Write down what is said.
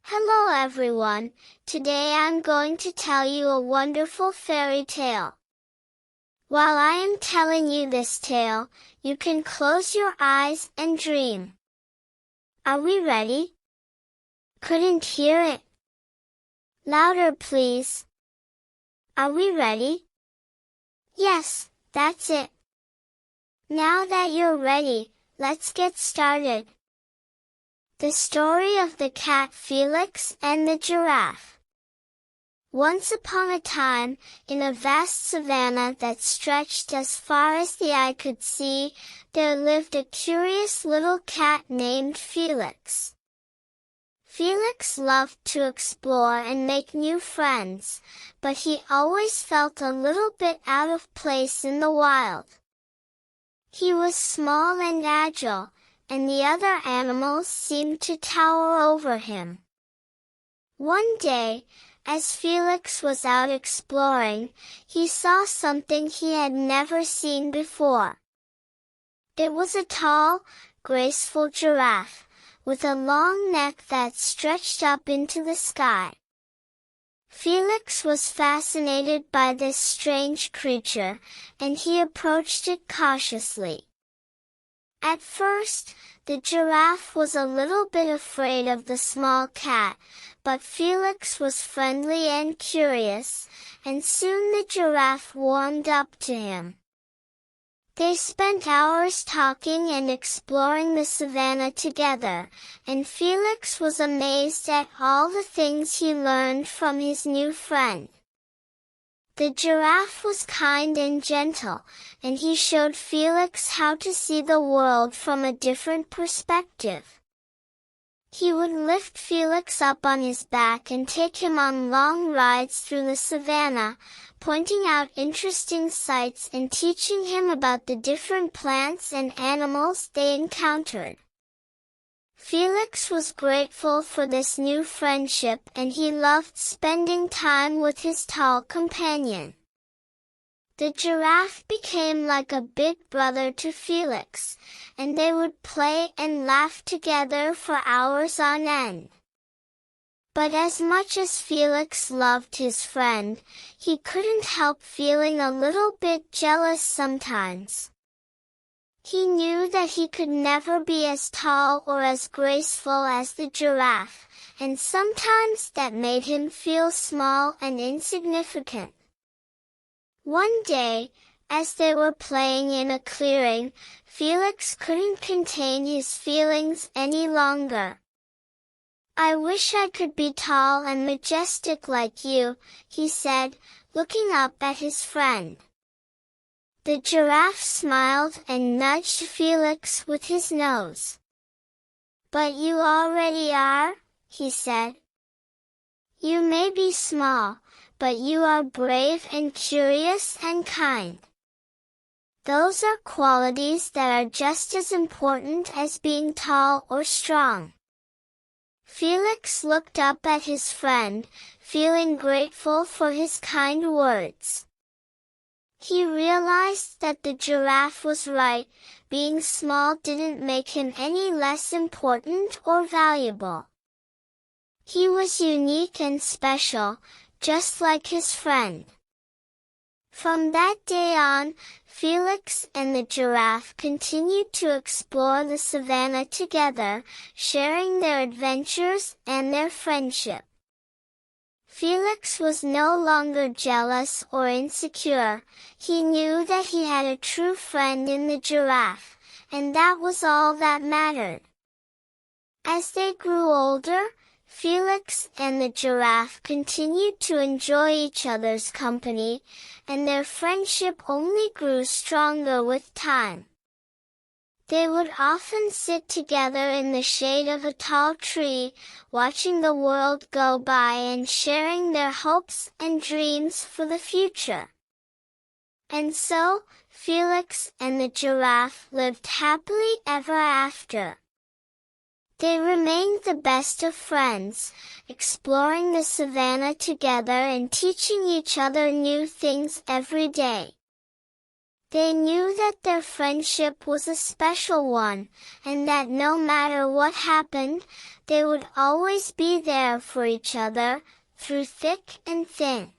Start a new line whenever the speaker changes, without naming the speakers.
Hello everyone, today I'm going to tell you a wonderful fairy tale. While I am telling you this tale, you can close your eyes and dream. Are we ready? Couldn't hear it. Louder please. Are we ready? Yes, that's it. Now that you're ready, let's get started. The story of the cat Felix and the giraffe. Once upon a time, in a vast savanna that stretched as far as the eye could see, there lived a curious little cat named Felix. Felix loved to explore and make new friends, but he always felt a little bit out of place in the wild. He was small and agile, and the other animals seemed to tower over him. One day, as Felix was out exploring, he saw something he had never seen before. It was a tall, graceful giraffe, with a long neck that stretched up into the sky. Felix was fascinated by this strange creature, and he approached it cautiously. At first, the giraffe was a little bit afraid of the small cat, but Felix was friendly and curious, and soon the giraffe warmed up to him. They spent hours talking and exploring the savanna together, and Felix was amazed at all the things he learned from his new friend. The giraffe was kind and gentle, and he showed Felix how to see the world from a different perspective. He would lift Felix up on his back and take him on long rides through the savanna, pointing out interesting sights and teaching him about the different plants and animals they encountered. Felix was grateful for this new friendship and he loved spending time with his tall companion. The giraffe became like a big brother to Felix, and they would play and laugh together for hours on end. But as much as Felix loved his friend, he couldn't help feeling a little bit jealous sometimes. He knew that he could never be as tall or as graceful as the giraffe, and sometimes that made him feel small and insignificant. One day, as they were playing in a clearing, Felix couldn't contain his feelings any longer. "I wish I could be tall and majestic like you," he said, looking up at his friend. The giraffe smiled and nudged Felix with his nose. "But you already are," he said. "You may be small, but you are brave and curious and kind. Those are qualities that are just as important as being tall or strong." Felix looked up at his friend, feeling grateful for his kind words. He realized that the giraffe was right, being small didn't make him any less important or valuable. He was unique and special, just like his friend. From that day on, Felix and the giraffe continued to explore the savanna together, sharing their adventures and their friendship. Felix was no longer jealous or insecure. He knew that he had a true friend in the giraffe, and that was all that mattered. As they grew older, Felix and the giraffe continued to enjoy each other's company, and their friendship only grew stronger with time. They would often sit together in the shade of a tall tree, watching the world go by and sharing their hopes and dreams for the future. And so, Felix and the giraffe lived happily ever after. They remained the best of friends, exploring the savanna together and teaching each other new things every day. They knew that their friendship was a special one, and that no matter what happened, they would always be there for each other, through thick and thin.